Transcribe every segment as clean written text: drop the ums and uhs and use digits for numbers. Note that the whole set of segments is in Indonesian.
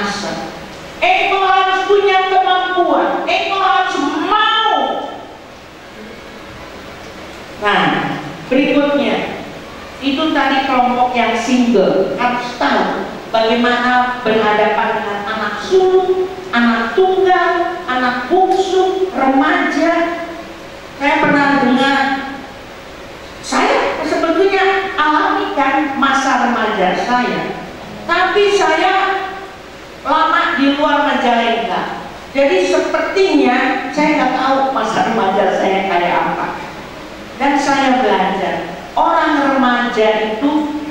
asa. Engkau harus punya kemampuan, engkau harus mau. Nah, berikutnya itu tadi kelompok yang single harus tahu bagaimana berhadapan dengan anak sulung, anak tunggal, anak bungsu, remaja. Saya pernah dengar, saya sebetulnya alami kan masa remaja saya, tapi saya lama di luar Majalengka, jadi sepertinya saya nggak tahu masa remaja saya kayak apa. Dan saya belajar, orang remaja itu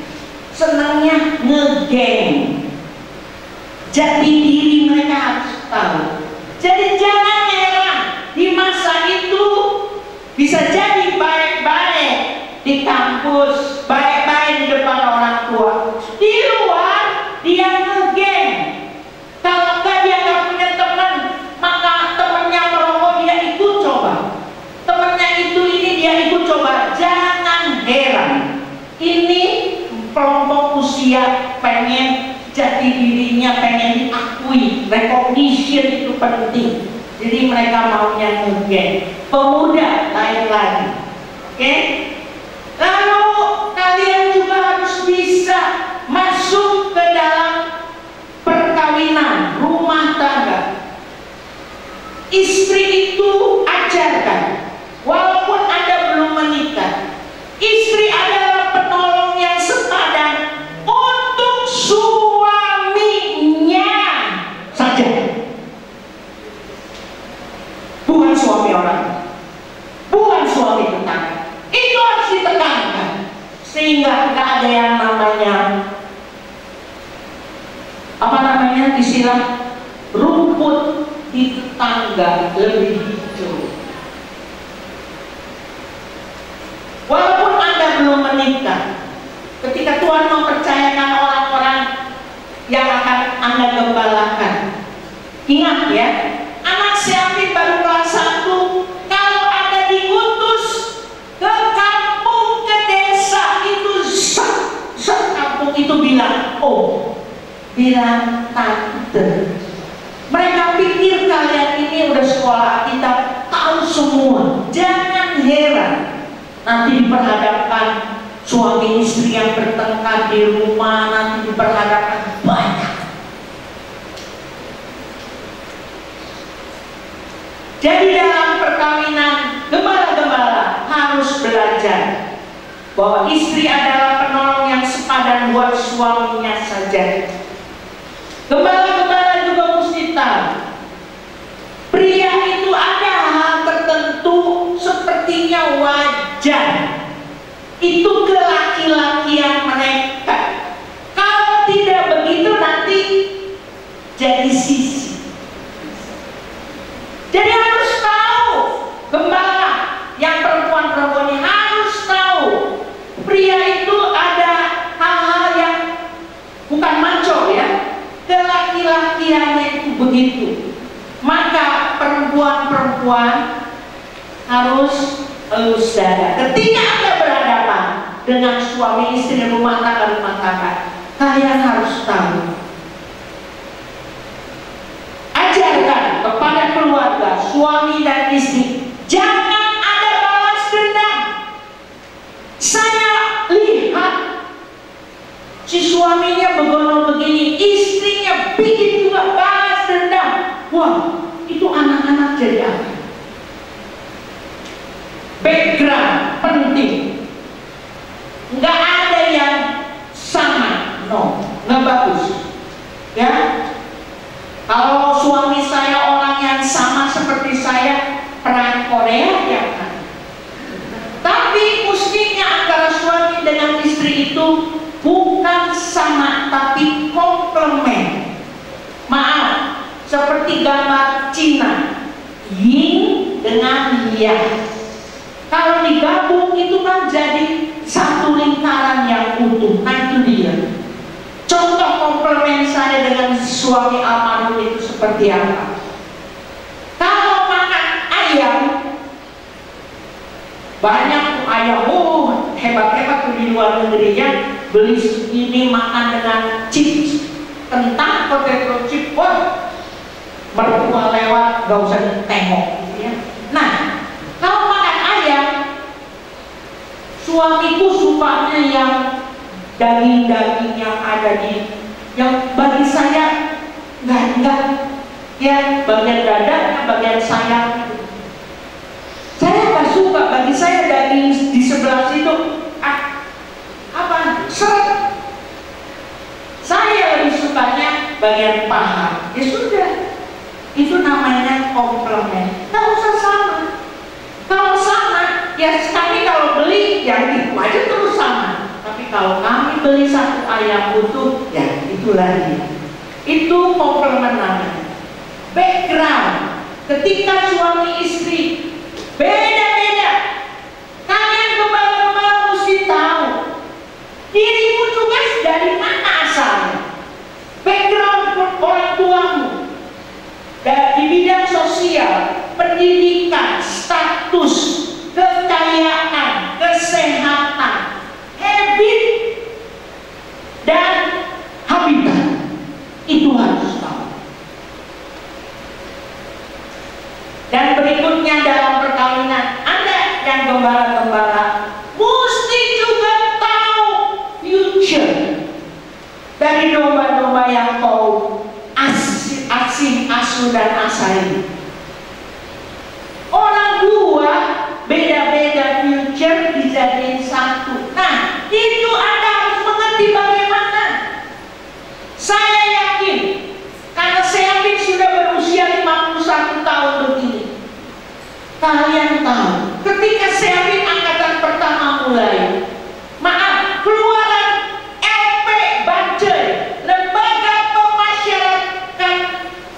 senangnya ngegeng. Jati diri mereka harus tahu. Jadi jangan heran di masa itu bisa jadi baik-baik di kampus, baik-baik di depan orang tua. Di luar dia ngegeng. Kalau dia nggak punya teman, maka temannya merokok dia ikut coba. Temannya itu ini dia ikut coba. Jangan heran. Ini kelompok usia pengen jati dirinya, pengen diakui, recognition itu penting. Jadi mereka maunya ngegeng. Pemuda lain lagi, oke? Lalu kalian juga harus bisa masuk ke dalam perkawinan, rumah tangga. Istri itu ajarkan, walaupun Anda belum menikah, istri adalah penolong yang sepadan untuk suaminya saja, bukan suami orang, bukan suami tetangga. Itu harus ditekankan sehingga nggak ada yang namanya istilah rumput di tetangga lebih hijau. Walaupun Anda belum menikah, ketika Tuhan mempercayakan orang-orang yang akan Anda gembalakan, ingat ya, anak Syafid baru kelas 1, kalau Anda diutus ke kampung, ke desa, itu kampung itu bilang, bilang tante. Mereka pikir kalian ini udah sekolah Alkitab, tahu semua. Jangan heran nanti diperhadapkan suami istri yang bertengkar di rumah, nanti diperhadapkan banyak. Jadi dalam perkawinan, gembala-gembala harus belajar bahwa istri adalah penolong yang sepadan buat suaminya saja. Gembala-gembala juga mesti tahu, pria itu ada hal tertentu sepertinya wajar. Itu kelaki-lakian mereka. Kalau tidak begitu nanti jadi sisi. Jadi harus tahu, gembala yang perempuan-perempuan ini harus tahu, pria itu ada hal-hal yang bukan maco ya, kelaki-lakiannya itu begitu. Maka perempuan-perempuan harus elus dada. Ketika Anda berhadapan dengan suami istri rumah tangga, kalian harus tahu, ajarkan kepada keluarga, suami dan istri, jangan ada balas dendam. Saya lihat si suaminya begono begini, istrinya bikin juga balas dendam. Wah, itu anak-anak jadi apa? Background penting. Nggak ada yang sama, nggak bagus. Ya, kalau suami saya orang yang sama seperti saya, perang Korea ya kan. Tapi mestinya antara suami dengan istri itu bukan sama, tapi komplement. Maaf, seperti gambar Cina, yin dengan yang. Kalau digabung itu kan jadi satu lingkaran yang utuh. Nah itu dia. Contoh komplement saya dengan suami almarhum itu seperti apa? Kalau makan ayam, banyak ayam, hebat-hebat tuh di luar negeri ya, beli ini makan dengan chips. kentang, potato chip, wah, mertua lewat, gak usah ditengok, ya. Nah, kalau makan ayam, suamiku sukanya yang daging-daging yang ada yang bagi saya enggak, ya, bagian dadanya, bagian sayap. Saya nggak suka, bagi saya daging di sebelah situ, seret. Saya lebih sukanya bagian paha. Ya sudah, itu namanya komplement. Nggak usah sama. Kalau sama, ya kami kalau beli, ya itu aja terus sama. Tapi kalau kami beli satu ayam utuh, ya itu lagi. Itu komplement namanya. Background, ketika suami istri beda-beda, kalian gembala-gembala mesti tahu dirimu juga dari mana asalnya, background orang tuamu, di bidang sosial, pendidikan, status, kekayaan, kesehatan, habit, dan habitat. Itu harus tahu. Dan berikutnya dalam perkawinan, ada yang gembala-gembala mesti juga tahu future dari domba-domba yang kau asing, asuh dan asai. Orang dua beda-beda future dijadiin satu. Nah, itu Anda harus mengerti bagaimana. Saya yakin, karena saya yakin sudah berusia 51 tahun begini. Kalian tahu, ketika saya angkatan pertama mulai, maaf, keluaran LP Banjar, Lembaga Pemasyarakatan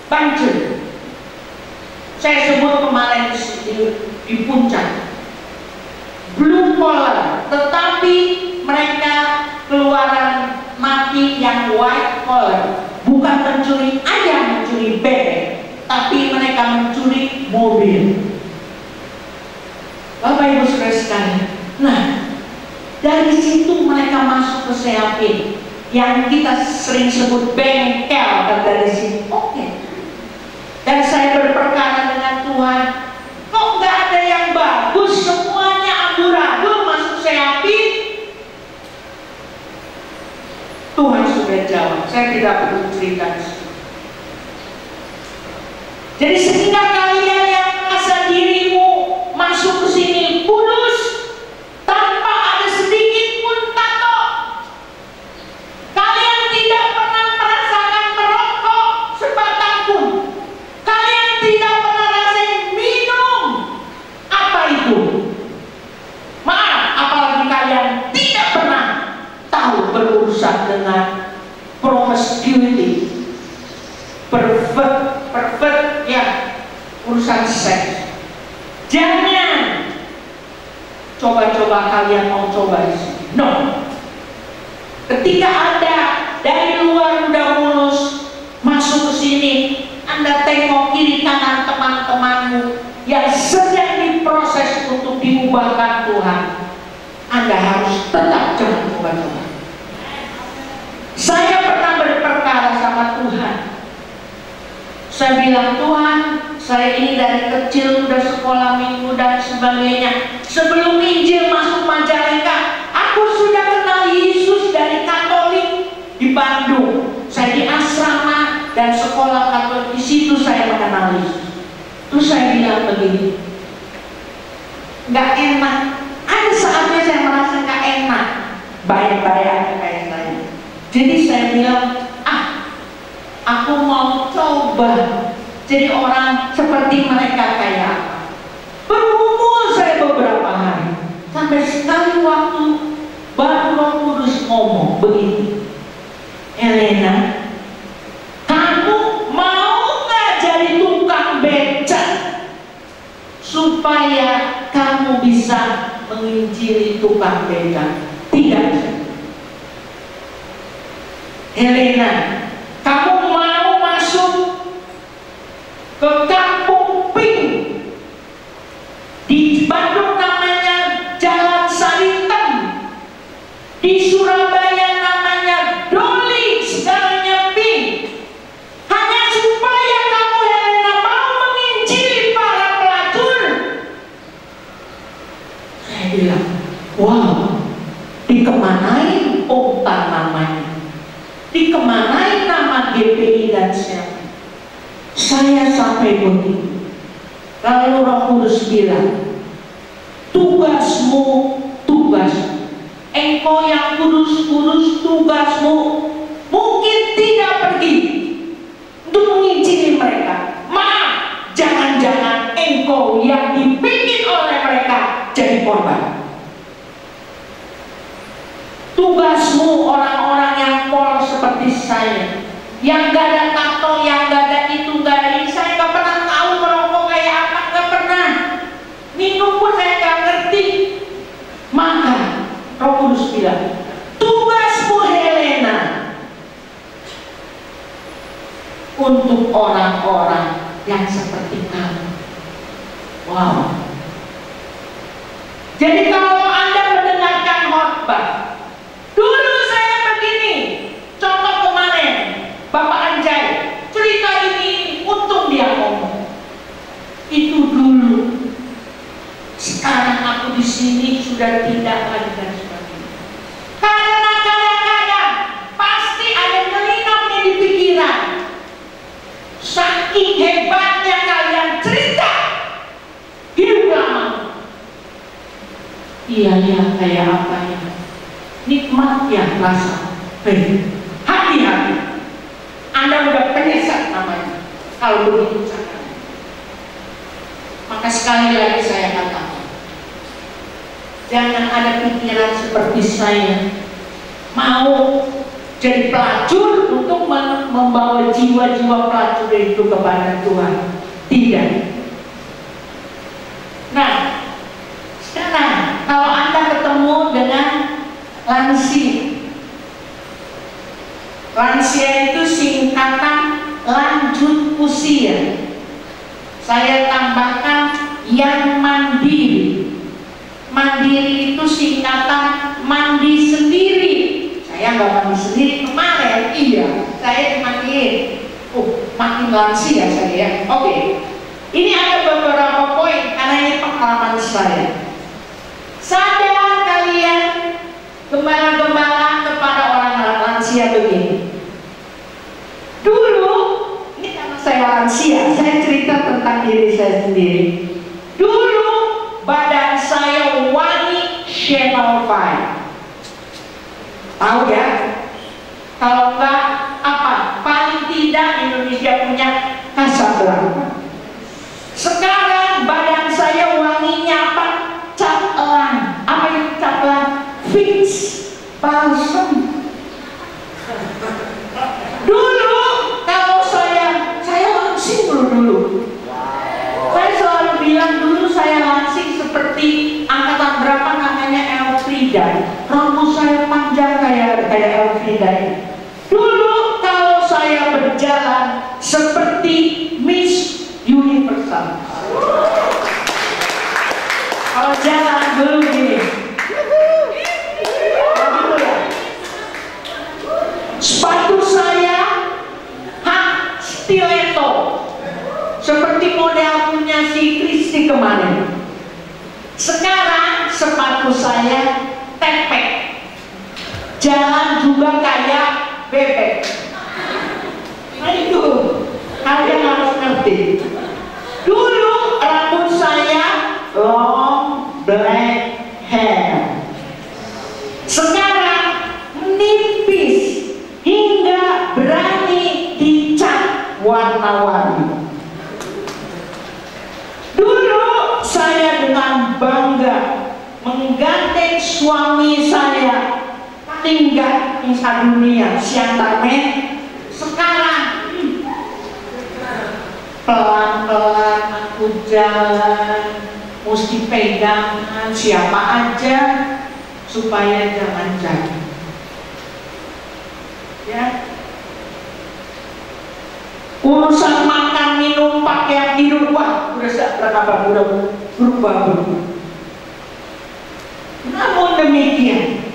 Banjar. Saya sebut kemarin di puncak. Blue collar, tetapi mereka keluaran mati yang white collar, bukan mencuri ayam, mencuri bebek, tapi mereka mencuri mobil. Bapak Ibu saudara sekalian, nah dari situ mereka masuk ke CAP yang kita sering sebut bengkel, dan dari sini oke. Dan saya berperkara dengan Tuhan, kok nggak ada yang bagus, semuanya amburadul masuk CAP. Tuhan sudah jawab, saya tidak perlu cerita. Jadi sehingga kalian yang merasa dirimu masuk ke sini kudus tanpa ada sedikit pun tato, kalian tidak pernah merasakan merokok sebatang pun, kalian tidak pernah rasain minum apa itu, maaf, apalagi kalian tidak pernah tahu berurusan dengan promiscuity, pervert, ya, urusan seks. Jangan coba-coba kalian mau coba di sini. No. Ketika Anda dari luar udah mulus masuk ke sini, Anda tengok kiri kanan teman-temanmu yang sedang diproses untuk diubahkan Tuhan, Anda harus tetap jangan coba-coba. Saya pernah berperkara sama Tuhan. Saya bilang, Tuhan, saya ini dari kecil udah sekolah minggu dan sebagainya. Sebelum Injil masuk Majalengka, aku sudah kenal Yesus dari Katolik di Bandung. Saya di asrama dan sekolah Katolik, di situ saya mengenal Yesus. Terus saya bilang begini, nggak enak. Ada saatnya saya merasa nggak enak, baik-baik kayak saya. Jadi saya bilang, aku mau coba jadi orang seperti mereka kayak apa. Bergumul saya beberapa hari, sampai sekali waktu baru Roh Kudus ngomong begini, Elena, kamu mau nggak jadi tukang beca supaya kamu bisa menginjili tukang beca? Tidak. Elena, kamu mau masuk ke Kampung Pink di Bandung namanya Jalan Saritem, di Surabaya namanya Doli, segalanya pink, sampai begitu. Lalu Roh Kudus bilang, tugasmu, engkau yang kudus, tugasmu mungkin tidak pergi untuk mengizinkan mereka. Maaf, jangan-jangan engkau yang dibikin oleh mereka jadi korban. Tugasmu orang-orang yang polos seperti saya, yang gak ada tato, yang gak ada itu, gak ada ini. Saya gak pernah tahu merokok kayak apa, gak pernah. Minum pun saya gak ngerti. Maka Roh Kudus bilang, tugasmu Helena untuk orang-orang yang seperti kamu. Wow. Jadi kalau Anda mendengarkan khotbah, dulu saya begini, contoh kemarin Bapak Anjay cerita ini, untung dia ngomong itu dulu. Sekarang aku di sini sudah tidak lagi dan sebagainya. Karena kadang-kadang pasti ada ngelinapnya di pikiran. Saking hebatnya kalian cerita hidup lama. Iya kayak apa ya? Nikmat ya rasa. Hati-hati. Anda udah penyesat namanya kalau begitu caranya. Maka sekali lagi saya katakan, jangan ada pikiran seperti saya mau jadi pelacur untuk membawa jiwa-jiwa pelacur itu kepada Tuhan. Tidak. Nah, sekarang kalau Anda ketemu dengan lansia itu singkatan lanjut usia. Saya tambahkan yang mandiri. Mandiri itu singkatan mandi sendiri. Saya nggak mandi sendiri kemarin, iya, saya dimandiin. Makin lansia saya. Oke. Ini ada beberapa poin karena ini pengalaman saya. Sadar kalian gembala-gembala kepada orang lansia begini. Dulu, ini karena saya lansia, saya cerita tentang diri saya sendiri. Dulu badan saya wangi Channel 5. Tahu ya? Kalau enggak apa? Paling tidak Indonesia punya Casablanca. Sekarang badan saya wanginya apa? Cap elang. Apa itu cap elang? Fix balsam. Dulu kalau saya langsing dulu. Saya selalu bilang dulu saya langsing seperti angkatan berapa namanya Elfrida. Rambut saya panjang kayak Elfrida. Dulu kalau saya berjalan seperti Miss Universal. Kalau jalan dulu gini. Sepatu saya stiletto, seperti model punya si Kristi kemarin. Sekarang sepatu saya tepek, jalan juga kayak bebek. Nah itu kalian harus ngerti. Dulu rambut saya long black hair, sekarang menipis hingga berani dicat warna-warni. Dulu saya dengan bangga menggandeng suami saya tinggal di dunia Siantarmen. Sekarang pelan-pelan aku jalan, mesti pegangan siapa aja supaya jangan jatuh. Ya, urusan makan minum pakaian tidur, wah udah berubah. Namun demikian,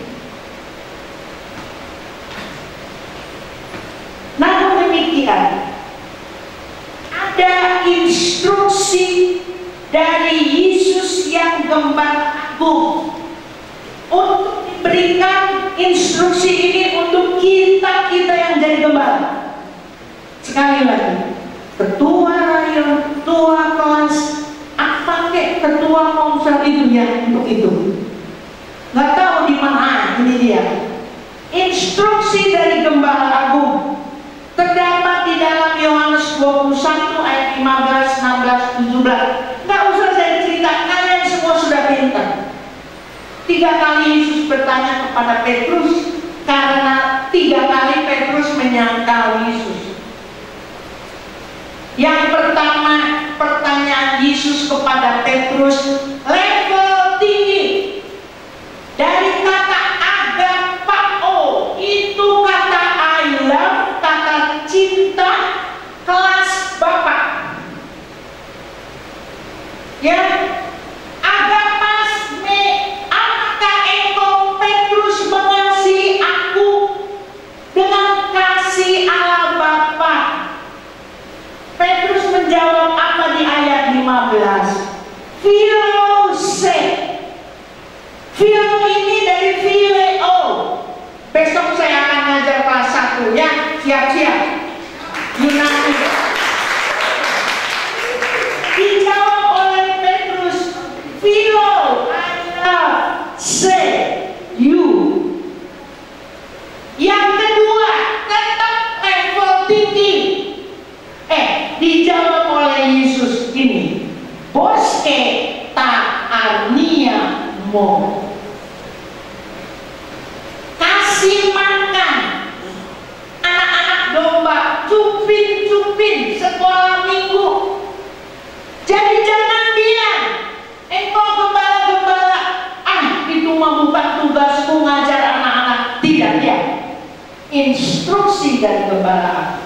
ada instruksi dari Yesus yang Gembala Agung untuk diberikan instruksi ini untuk kita yang jadi gembala. Sekali lagi, ketua Rayon ketua kelas apa kek, ketua komsel itu ya untuk itu. Nggak tahu di mana. Ini dia instruksi dari Gembala Agung, terdapat di dalam Yohanes 21 ayat 15, 16, 17. Nggak usah saya cerita, kalian semua sudah pintar. 3 kali Yesus bertanya kepada Petrus, karena 3 kali Petrus menyangkal Yesus. Yang pertama, pertanyaan Yesus kepada Petrus level tinggi. Dari kata agapao, itu kata I love, kata cinta, kelas Bapak. Ya, agapas me, apakah engkau Petrus mengasihi aku dengan kasih Allah Bapa? Petrus menjawab apa di ayat 15? Philose. Philo ini dari phileo. Besok saya akan ngajar kelas 1 ya, siap-siap. Yunani. Dijawab oleh Petrus, Philo, I say you. Yang kedua, tetap level tinggi. Dijawab oleh Yesus ini, boske ta arnia mo. Kasih makan anak-anak domba, cupin-cupin sekolah minggu. Jadi jangan bilang engkau gembala-gembala, itu mah bukan tugasku ngajar anak-anak. Tidak ya, instruksi dari gembala.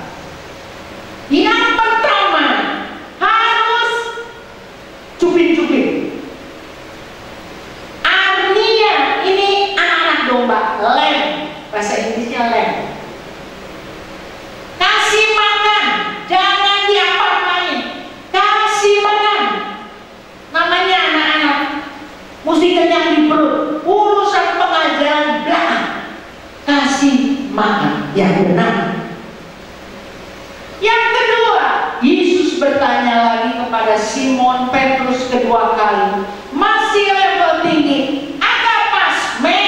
Yang pertama, harus cupin-cupin. Artinya ini anak-anak domba, lamb, bahasa Inggrisnya lamb. Kasih makan, jangan diapa-apain. Kasih makan. Namanya anak-anak, mesti kenyang di perut. Urusan pengajaran belakang. Kasih makan yang benar. Yang kedua, Yesus bertanya lagi kepada Simon Petrus kedua kali, masih level tinggi, agapas me.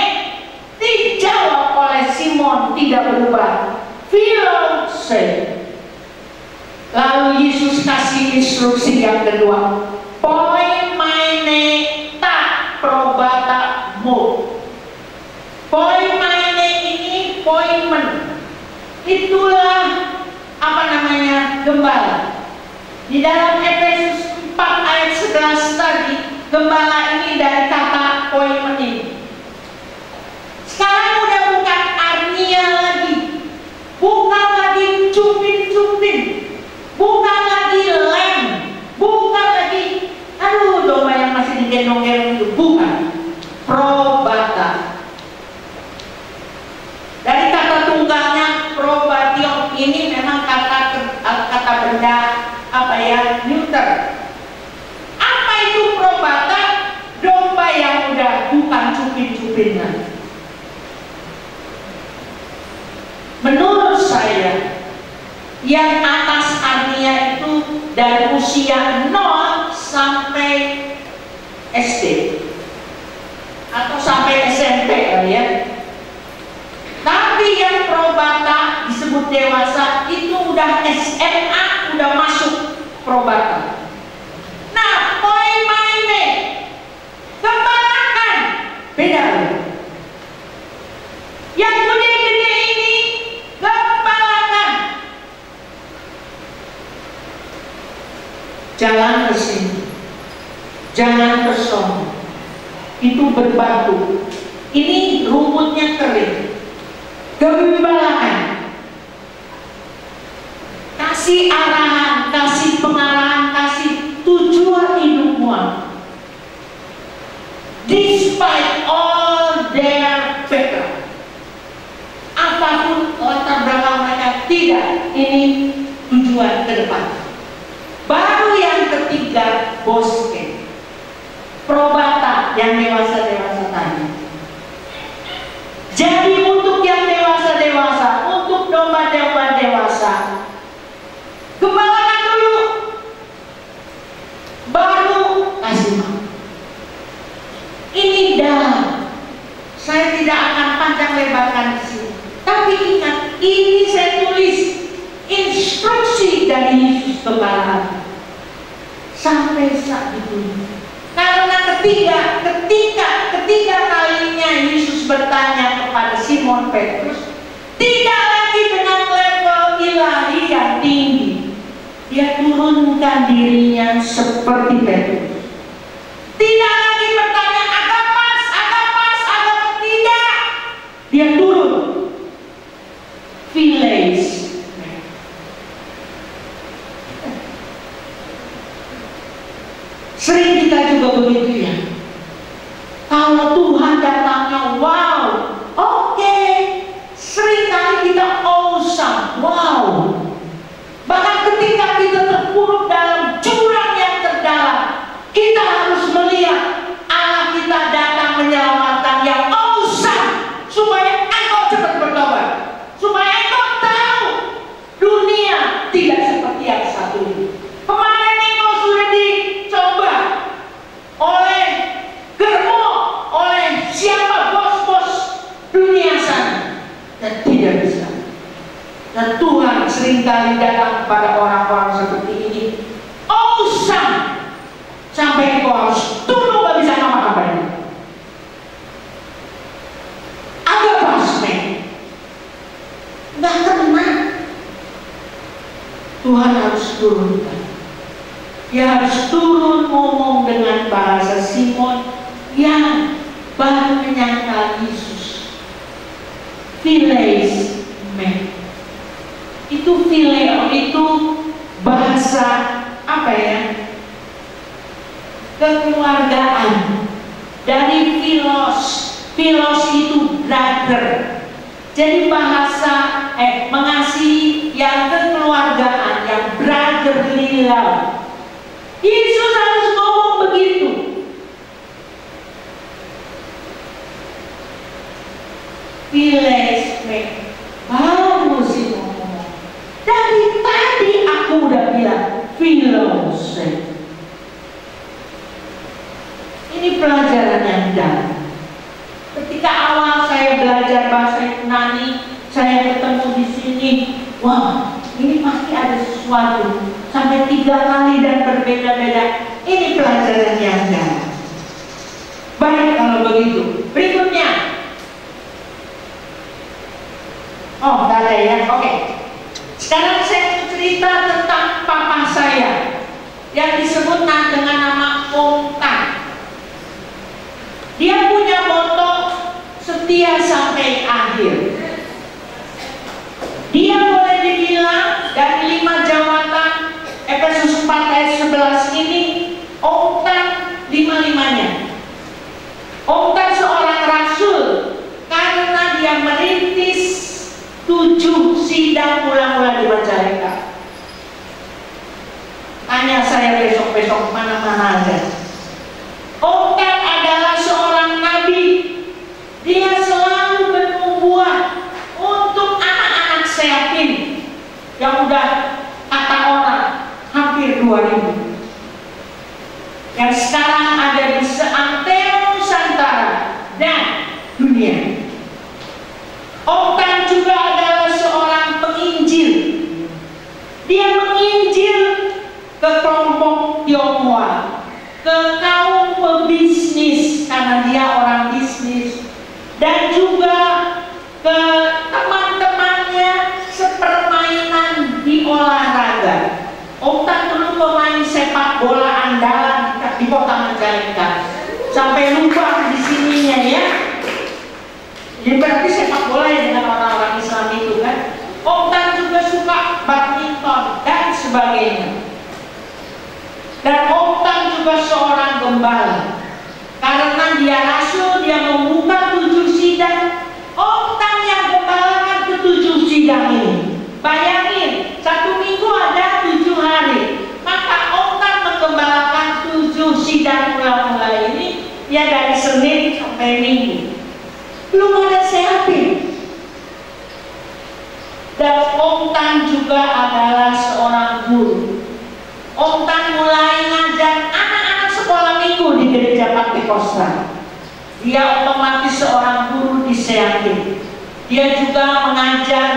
Dijawab oleh Simon tidak berubah, philose. Lalu Yesus kasih instruksi yang kedua, poimaine ta probata mo. Poimaine ini poimen, itulah apa namanya, gembala. Di dalam Efesus 4 ayat 11 tadi, gembala ini dari kata poimen ini. Sekarang udah bukan arnia lagi, bukan lagi cupin-cupin, bukan lagi lem, bukan lagi domba yang masih digendong-gendong itu, bukan. Probata. Dari kata tunggalnya probation, ini memang kata benda apa ya, neuter. Apa itu probata? Domba yang udah bukan cupin-cupin lagi. Menurut saya, yang atas artinya itu dari usia 0 sampai SD atau sampai SMP kali ya. Tapi yang probata disebut dewasa itu udah SMA, udah masuk probata. Nah, poimaine, gembalakan, beda. Yang gede-gede ini gembalakan. Jangan ke sini, jangan ke sono. Itu berbatu. Ini rumputnya kering. Gembalakan. Kasih arahan, kasih pengarahan, kasih tujuan hidupmu. Despite all their background, apapun latar belakang mereka, tidak. Ini tujuan ke depan. Baru yang ketiga, boske. Probata yang dewasa-dewasa tadi. Jadi untuk yang dewasa-dewasa, untuk domba-domba dewasa, gembalakan dulu. panjang lebarkan di sini. Tapi ingat, ini saya tulis instruksi dari Yesus kepada sampai saat itu. Karena ketiga kalinya Yesus bertanya kepada Simon Petrus, tidak lagi dengan level ilahi yang tinggi. Dia turunkan dirinya seperti Petrus. Tidak lagi bertanya agapas, tidak. Dia turun. Phileis. Sering kita juga begitu ya. Kalau Tuhan datangnya wow, oke. Sering kali kita awesome, wow. Bahkan ketika kita terpuruk dalam jurang yang terdalam, kita harus melihat Allah kita datang menyelamatkan yang awesome, supaya engkau cepat bertobat, supaya engkau tahu dunia tidak seperti yang satu ini. Kemarin engkau sudah dicoba oleh germo, oleh siapa bos-bos dunia sana, dan tidak bisa. Dan Tuhan seringkali datang kepada orang-orang seperti ini, awesome, sampai engkau harus tunduk, gak bisa ngapa-ngapain. Agak pasme, gak kena. Tuhan harus turunkan. Dia harus turun ngomong dengan bahasa Simon yang baru menyangkal Yesus. Phileis me. Itu phileo, itu bahasa apa ya? Kekeluargaan. Dari philos. Philos itu brother. Jadi bahasa mengasihi yang kekeluargaan, yang brotherly love. Yesus harus ngomong begitu. Phileis me. Baru sih ngomong. Dari tadi aku udah bilang philos. Ini pelajaran yang dalam. Ketika awal saya belajar bahasa Yunani, saya ketemu di sini, wah, ini pasti ada sesuatu. Sampai 3 kali dan berbeda-beda. Ini pelajaran yang dalam. Baik kalau begitu. Berikutnya. Oh, nggak ada ya? Oke. Sekarang saya cerita tentang papa saya yang disebut dengan nama Om Tan. Dia punya moto setia sampai akhir. Dia boleh dibilang dari 5 jawatan Efesus 4 ayat 11 ini, Om Tan 5-5-nya. Om Tan seorang rasul karena dia merintis 7 sidang mula-mula di Majalengka. Tanya saya besok-besok mana-mana aja. Om Tan adalah seorang nabi. Dia selalu bernubuat untuk anak-anak seyakin yang udah kata orang hampir 2000. Yang sekarang ada di seantero Nusantara dan dunia. Om Tan juga adalah seorang penginjil. Dia menginjil ke kelompok Tionghoa, ke kaum pebisnis karena dia orang bisnis, dan juga ke teman-temannya sepermainan di olahraga. Om Tan dulu pemain sepak bola andalan di kota Majalengka, sampai lupa di sininya ya. Jadi berarti sepak bola ya dengan orang-orang Islam itu kan. Om Tan juga suka badminton dan sebagainya. Dan Om Tan juga seorang gembala. Karena dia rasul, dia membuka 7 sidang. Om Tan yang gembalakan ke 7 sidang ini. Bayangin, 1 minggu ada 7 hari. Maka Om Tan menggembalakan 7 sidang mula-mula ini, ya dari Senin sampai Minggu. Belum ada sehatin. Dan Om Tan juga adalah seorang guru. Om Tan mulai ngajar anak-anak sekolah minggu di gereja Pantekosta. Dia otomatis seorang guru di Seyakin. Dia juga mengajar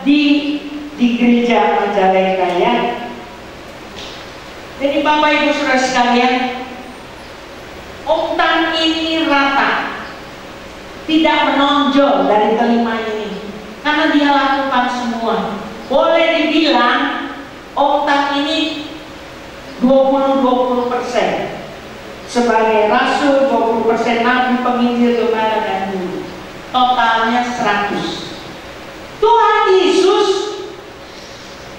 di gereja Majalengka ya. Jadi Bapak Ibu Saudara sekalian, Om Tan ini rata, tidak menonjol dari kelima ini, karena dia lakukan semua. Boleh dibilang Om Tan ini 20% sebagai rasul, 20% nabi, penginjil, gembala, dan guru. Totalnya 100. Tuhan Yesus,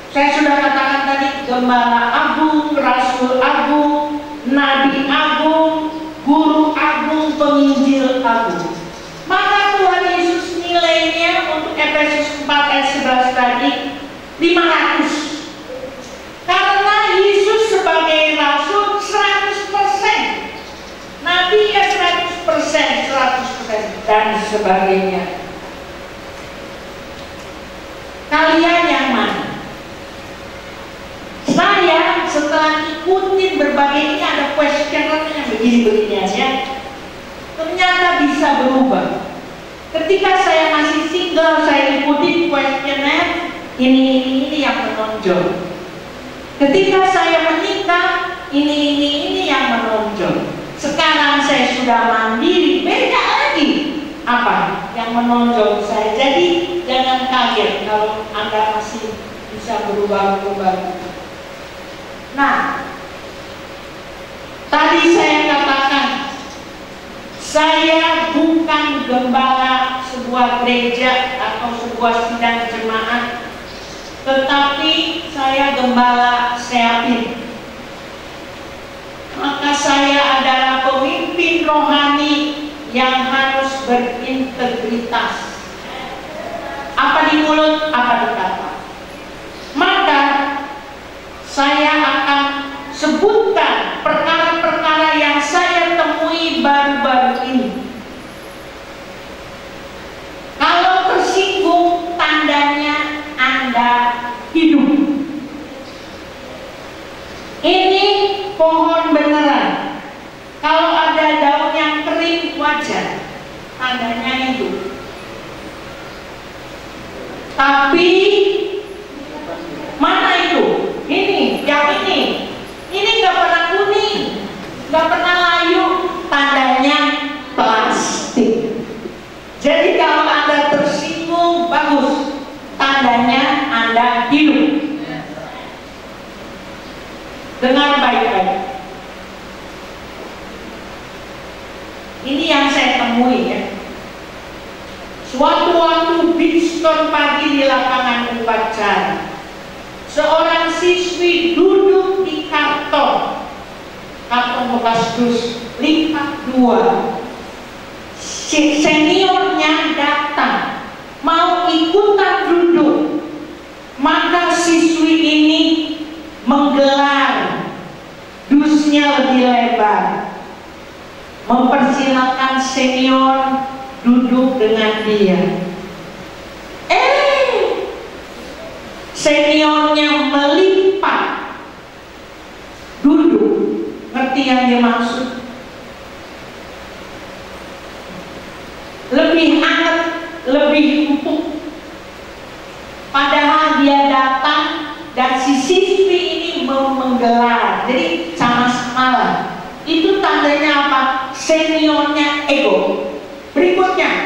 saya sudah katakan tadi, gembala agung, rasul agung, nabi agung, guru agung, penginjil agung. Maka Tuhan Yesus nilainya untuk Efesus 4 ayat 11 tadi 500. Karena Yesus sebagai rasul 100%, nabi ya 100%, 100% dan sebagainya. Kalian yang mana? Saya setelah ikutin berbagai, ini ada questionnaire yang begini-begini aja, ternyata bisa berubah. Ketika saya masih single, saya ikutin questionnaire ini yang menonjol. Ketika saya menikah, ini yang menonjol. Sekarang saya sudah mandiri, beda lagi. Apa yang menonjol saya? Jadi jangan kaget kalau Anda masih bisa berubah-ubah. Nah, tadi saya katakan, saya bukan gembala sebuah gereja atau sebuah sidang jemaat, tetapi saya gembala Seapin. Maka saya adalah pemimpin rohani yang harus berintegritas. Apa di mulut, apa di kata. Maka saya akan sebutkan perkara-perkara yang saya temui baru-baru ini. Kalau tersinggung, tandanya Anda hidup. Ini pohon beneran. Kalau ada daun yang kering, wajar, tandanya hidup. Tapi mana itu? Ini, yang ini nggak pernah kuning, nggak pernah layu, tandanya plastik. Jadi kalau Anda tersinggung, bagus, tandanya Anda hidup. Dengar baik-baik. Ini yang saya temui ya. Suatu waktu Bitston pagi di lapangan upacara, seorang siswi duduk di karton bekas dus, lipat 2. Seniornya datang, mau ikutan duduk. Maka siswi ini menggelar dusnya lebih lebar, mempersilahkan senior duduk dengan dia. Seniornya melipat duduk. Ngerti yang dia maksud? Lebih hangat, lebih empuk. Padahal dia datang dan si siswi ini mau menggelar. Jadi sama-sama lah. Itu tandanya apa? Seniornya ego. Berikutnya,